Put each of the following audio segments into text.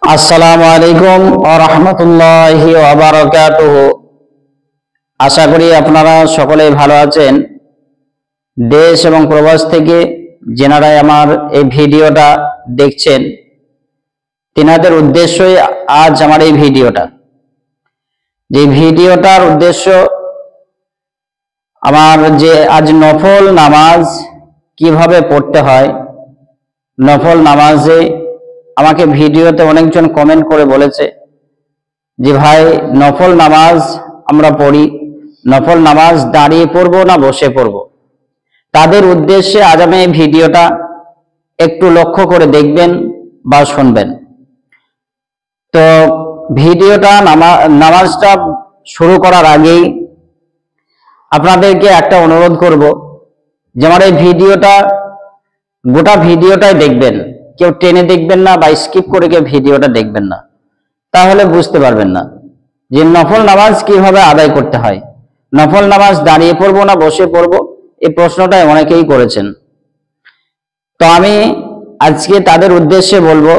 আসসালামু আলাইকুম ওয়া রাহমাতুল্লাহি ওয়া বারাকাতুহু। আশা করি আপনারা সকলেই ভালো আছেন। দেশ এবং প্রবাস থেকে যারা আমার এই ভিডিওটা দেখছেন তিনাদের উদ্দেশ্যই আজ আমার এই ভিডিওটা। যে ভিডিওটার উদ্দেশ্য আমার যে আজ নফল নামাজ কিভাবে পড়তে হয়। নফল নামাজে আমাকে ভিডিওতে অনেকজন কমেন্ট করে বলেছে যে ভাই নফল নামাজ আমরা পড়ি, নফল নামাজ দাঁড়িয়ে পড়বো না বসে পড়বো। তাদের উদ্দেশ্যে আজ আমি এই ভিডিওটা একটু লক্ষ্য করে দেখবেন বা শুনবেন। তো ভিডিওটা নামাজটা শুরু করার আগেই আপনাদেরকে একটা অনুরোধ করব যে আমার এই ভিডিওটা গোটা ভিডিওটাই দেখবেন, কেউ টেনে দেখবেন না বা স্কিপ করে কেউ ভিডিওটা দেখবেন না, তাহলে বুঝতে পারবেন না যে নফল নামাজ কিভাবে আদায় করতে হয়। নফল নামাজ দাঁড়িয়ে পড়বো না বসে পড়বো, এই প্রশ্নটাই অনেকেই করেছেন। তো আমি আজকে তাদের উদ্দেশ্যে বলবো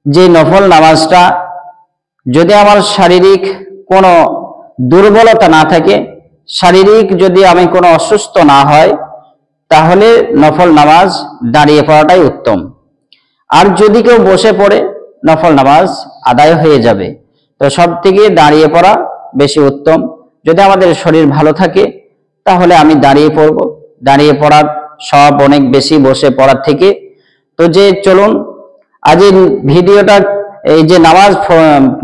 যে নফল নামাজটা যদি আমার শারীরিক কোনো দুর্বলতা না থাকে, শারীরিক যদি আমি কোনো অসুস্থ না হয়, তাহলে নফল নামাজ দাঁড়িয়ে পড়াটাই উত্তম। আর যদি কেউ বসে পড়ে নফল নামাজ আদায় হয়ে যাবে। তো সব থেকে দাঁড়িয়ে পড়া বেশি উত্তম। যদি আমাদের শরীর ভালো থাকে তাহলে আমি দাঁড়িয়ে পড়ব, দাঁড়িয়ে পড়ার সব অনেক বেশি বসে পড়ার থেকে। তো যে চলুন আজ এই ভিডিওটা, এই যে নামাজ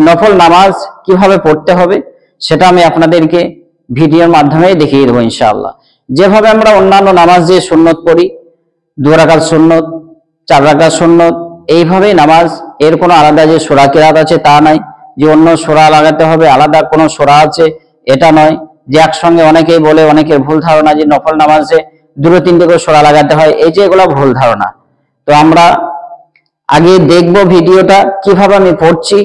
নফল নামাজ কিভাবে পড়তে হবে সেটা আমি আপনাদেরকে ভিডিওর মাধ্যমে দেখিয়ে দেবো ইনশাআল্লাহ। যেভাবে আমরা অন্যান্য নামাজ যে সুন্নত পড়ি, 2 রাকাত সুন্নত, 4 রাকাত সুন্নত, এইভাবেই নামাজ। এর কোনো আলাদা যে সূরা কিরাত আছে তা নাই, যে অন্য সূরা লাগাতে হবে, আলাদা কোনো সূরা আছে এটা নয়। যে একসঙ্গে অনেকেই বলে, অনেকের ভুল ধারণা যে নফল নামাজে 2-3টে করে সূরা লাগাতে হয়, এই যে এগুলো ভুল ধারণা। তো আমরা আগে দেখবো ভিডিওটা কিভাবে আমি পড়ছি,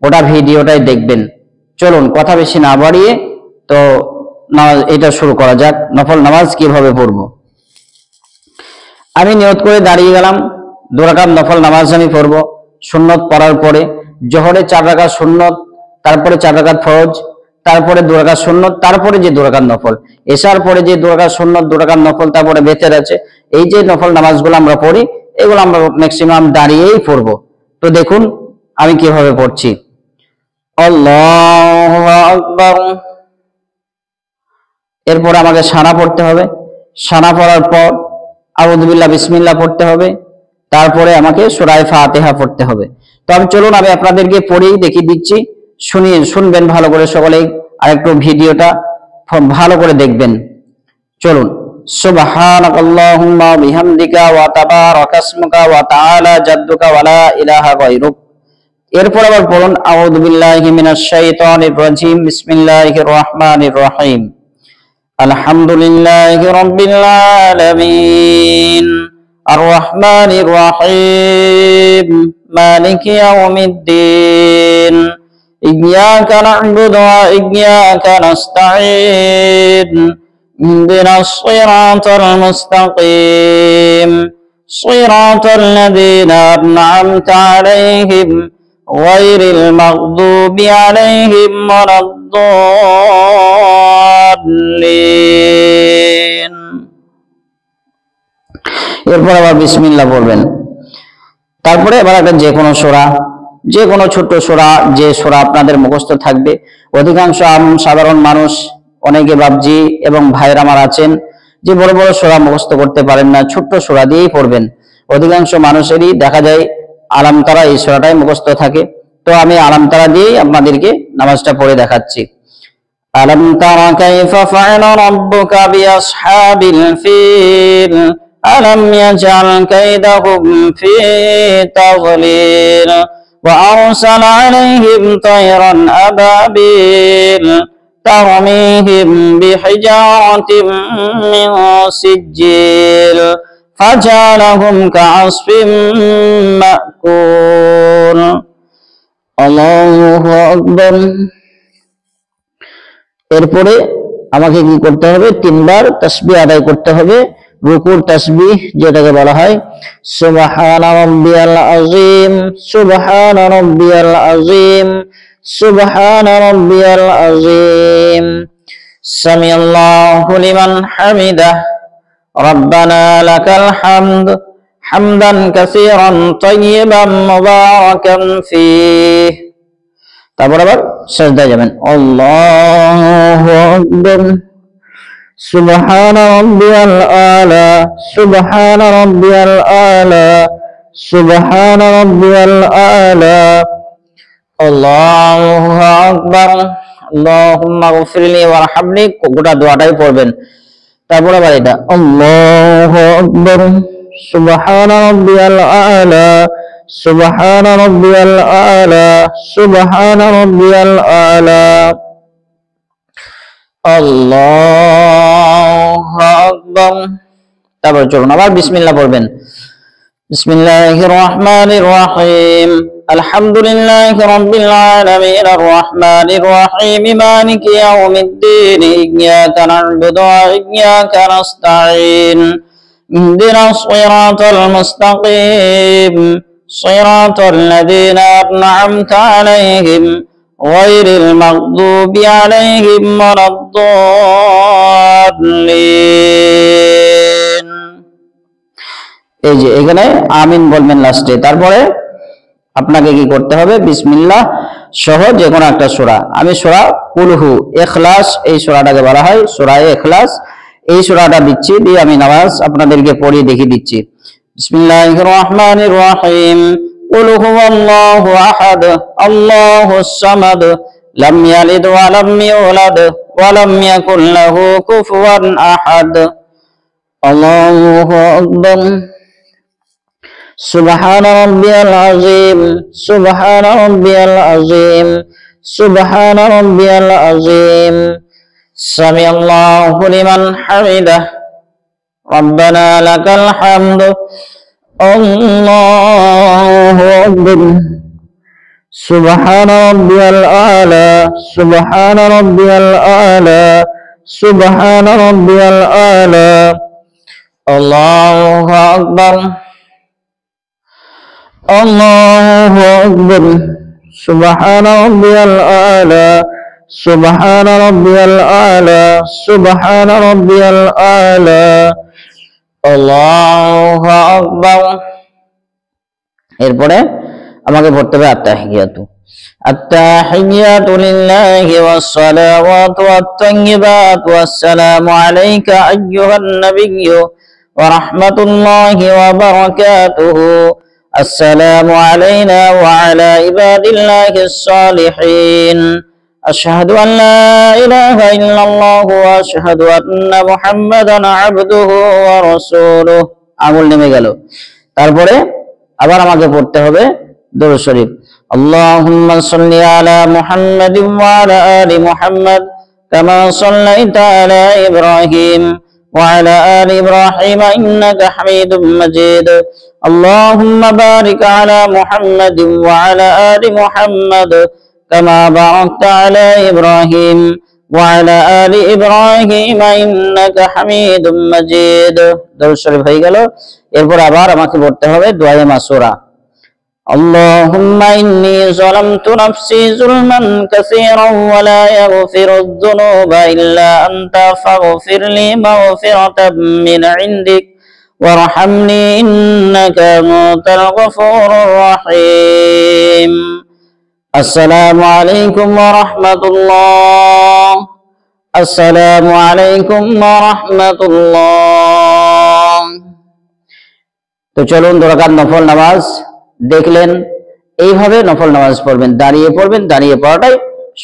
ওটা ভিডিওটাই দেখবেন। চলুন কথা বেশি না বাড়িয়ে তো এটা শুরু করা যাক, নফল নামাজ কিভাবে পড়বো। আমি নিয়ত করে দাঁড়িয়ে গেলাম, 2 রাকাত নফল নামাজ আমি পড়বো। সুন্নত পড়ার পরে জোহরে 4 রাকাত সুন্নত, তারপরে 4 রাকাত ফরজ, তারপরে 2 রাকাত সুন্নত, তারপরে যে 2 রাকাত নফল, এশার পরে যে 2 রাকাত সুন্নত, 2 রাকাত নফল, তারপরে বেতের আছে। এই যে নফল নামাজগুলো আমরা পড়ি, এগুলো আমরা ম্যাক্সিমাম দাঁড়িয়েই পড়বো। তো দেখুন আমি কিভাবে পড়ছি। আল্লাহু আকবার। এরপরে আমাকে সানা পড়তে হবে। সানা পড়ার পর আউযু বিল্লাহ বিসমিল্লাহ পড়তে হবে। তারপরে আমাকে সূরা ফাতিহা পড়তে হবে। তো আমি চলুন আমি আপনাদেরকে পড়েই দেখিয়ে দিচ্ছি, শুনবেন ভালো করে সকলেই, আর একটু ভিডিওটা ভালো করে দেখবেন। চলুন। সুবহানাকাল্লাহুম্মা বিহামদিকা ওয়া তাবারাকাসমুকা ওয়া তাআলা জাদ্দুকা ওয়া লা ইলাহা গায়রুক। এরপর আবার পড়ুন আউযু বিল্লাহি মিনাশ শাইতানির রাজিম, বিসমিল্লাহির রহমানির রহিম। আলহামদুলিল্লাহি রাব্বিল আলামিন, আর রহমানির রহিম, মালিকি ইয়াউমিদ্দিন, ইয়্যাকা না'বুদু ওয়া ইয়্যাকা নাস্তাঈন, ইহদিনাস সিরাতাল মুস্তাকিম, সিরাতাল লাযীনা আন'আমতা আলাইহিম গায়রিল মাগদুবি আলাইহিম ওয়ালাদ-দাল্লিন। এরপর আবার বিসমিল্লাহ পড়বেন। তারপরে এবার একটা যে কোনো সূরা, যে কোনো ছোট্ট সূরা, যে সূরা আপনাদের মুখস্থ থাকবে। অধিকাংশ সাধারণ মানুষ, অনেকে বাবজি এবং ভাইয়ের আমার আছেন যে বড় বড় সূরা মুখস্থ করতে পারেন না, ছোট্ট সূরা দিয়েই পড়বেন। অধিকাংশ মানুষেরই দেখা যায় আলাম তারা এই সূরাটাই মুখস্থ থাকে। তো আমি আলাম তারা দিয়েই আপনাদেরকে নামাজটা পড়ে দেখাচ্ছি। আলাম তারা কাইফা ফাআলা রাব্বুকা বিআসহাবিল ফিল, আলাম ইয়াজআল কাইদাহুম ফি তাযলিল, ওয়া আরসালা আলাইহিম তায়রান আবাবিল, তারমিহিম বিহিজারাতিম মিন সিজ্জিল, ফাজালাহুম কাআসফিম মাকুল। আল্লাহু আকবার। এরপরে আমাকে কি করতে হবে? 3 বার তাসবিহ আদায় করতে হবে। রুকুর তাসবিহ যেটাকে বলা হয় সুবহান রাব্বিয়াল আযীম, সুবহান রাব্বিয়াল আযীম, সুবহান রাব্বিয়াল আযীম, সামিআল্লাহু লিমান হামিদাহ, রব্বানা লাকাল হামদ হামদান কাসীরান তাইয়িবান মুবারাকান ফীহ। তারপর আবার সিজদায় যাবেন, আল্লাহু আকবার, সুবহান রাব্বিয়াল আলা, সুবহান রাব্বিয়াল আলা, সুবহান রাব্বিয়াল আলা, আল্লাহু আকবার, আল্লাহুম্মা গফিরলি ওয়ারহামনি, গোটা দোয়াটাই পড়বেন। তারপর আবার এটা আল্লাহু আকবার, সুবহান রাব্বিয়াল আলা, সুবহান রাব্বিয়াল আলা, সুবহান রাব্বিয়াল আলা, আল্লাহু আকবার। তারপর চলুন আবার বিসমিল্লাহ পড়বেন। বিসমিল্লাহির রহমানির রহিম, আলহামদুলিল্লাহি রাব্বিল আলামিন, আর রহমানির রহিম, মালিকি ইয়াউমিদ্দিন, ইয়্যাকা না'বুদু ওয়া ইয়্যাকা নাস্তাঈন, ইহদিনাস সিরাতাল মুস্তাকিম, সিরাতাল লাযীনা আন'আমতা আলাইহিম গায়রিল মাগদুবি আলাইহিম ওয়ালাদ-দাল্লিন। এই যে এখানে আমিন বলবেন লাস্টে। তারপরে আপনাকে কি করতে হবে, বিসমিল্লাহ সহ যে কোনো একটা সূরা, আমি সূরা কুলহু ইখলাস, এই সূরাটাকে বলা হয় সূরা ইখলাস, এই সূরাটা দিচ্ছি, দিয়ে আমি নামাজ আপনাদেরকে পড়িয়ে দেখিয়ে দিচ্ছি। বিসমিল্লাহির রহমানির রহিম, কুল হুয়াল্লাহু আহাদ, আল্লাহুস সামাদ, লাম ইয়ালিদ ওয়া লাম ইউলাদ ওয়া লাম ইয়াকুল লাহু কুফুয়ান আহাদ, আল্লাহু আকবার, সুবহান রাব্বিয়াল আযীম, সুবহান রাব্বিয়াল আযীম, সুবহান রাব্বিয়াল আযীম, সামিআল্লাহু লিমান হামিদাহ, রব্বানা লাকাল হামদ, আল্লাহু আকবার, সুবহান রাব্বিয়াল আলা, সুবহান রাব্বিয়াল আলা, সুবহান রাব্বিয়াল আলা, আল্লাহু আকবার, আল্লাহু আকবার, সুবহান রাব্বিয়াল আলা, সুবহান রাব্বিয়াল আলা, সুবহান রাব্বিয়াল আলা, আল্লাহু আকবার। এরপরে আমাকে পড়তে হবে আত্তাহিয়াতু, আত্তাহিয়াতু লিল্লাহি ওয়াস সালাওয়াতু ওয়াত তাইয়্যিবাতু ওয়াসসালামু আলাইকা আইয়ুহান নাবিয়্যু ওয়া রাহমাতুল্লাহি ওয়া বারাকাতুহু, আসসালামু আলাইনা ওয়া আলা ইবাদিল্লাহিস সালিহিন, আশহাদু আন লা ইলাহা ইল্লাল্লাহু ওয়া আশহাদু আন্না মুহাম্মাদান আবদুহু ওয়া রাসূলুহু। আঙুল নেমে গেল। তারপরে আবার আমাকে পড়তে হবে দরুদ শরীফ, আল্লাহুম্মা সাল্লি আলা মুহাম্মাদিন ওয়া আলা আলি মুহাম্মাদ কামা সাল্লাইতা আলা ইব্রাহিম ওয়া আলা আলি ইব্রাহিম ইন্নাকা হামিদুম মাজিদ, আল্লাহুম্মা বারিক আলা মুহাম্মাদিন ওয়া আলা আলি মুহাম্মাদ কামা বারাকতা আলা ইব্রাহিম ওয়া আলা আলি ইব্রাহিম ইন্নাকা হামিদুম মাজিদ। দরুদ শরীফ হয়ে গেল। এরপর আবার আমাকে পড়তে হবে দুআয়ে মাসুরা, আল্লাহুম্মা ইন্নী যালামতু নাফসি যুলমান কাসীরান ওয়া লা ইয়াগফিরুয যুনুবা ইল্লা আনতা ফাগফিরলি মাগফিরাতাম মিন ইনদিক ওয়ারহামনি ইন্নাকা আনতাল গফুরুর রহিম। আসসালামু আলাইকুম ওয়া রাহমাতুল্লাহ, আসসালামু আলাইকুম ওয়া রাহমাতুল্লাহ। তো চলুন 2 রাকাত নফল নামাজ দেখলেন, এইভাবে নফল নামাজ পড়বেন, দাঁড়িয়ে পড়বেন, দাঁড়িয়ে পড়াটাই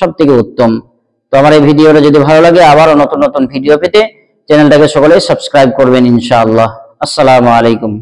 সবথেকে উত্তম। তো আমার এই ভিডিওটা যদি ভালো লাগে, আবারও নতুন নতুন ভিডিও পেতে চ্যানেলটাকে সকলেই সাবস্ক্রাইব করবেন ইনশাআল্লাহ। আসসালামু আলাইকুম।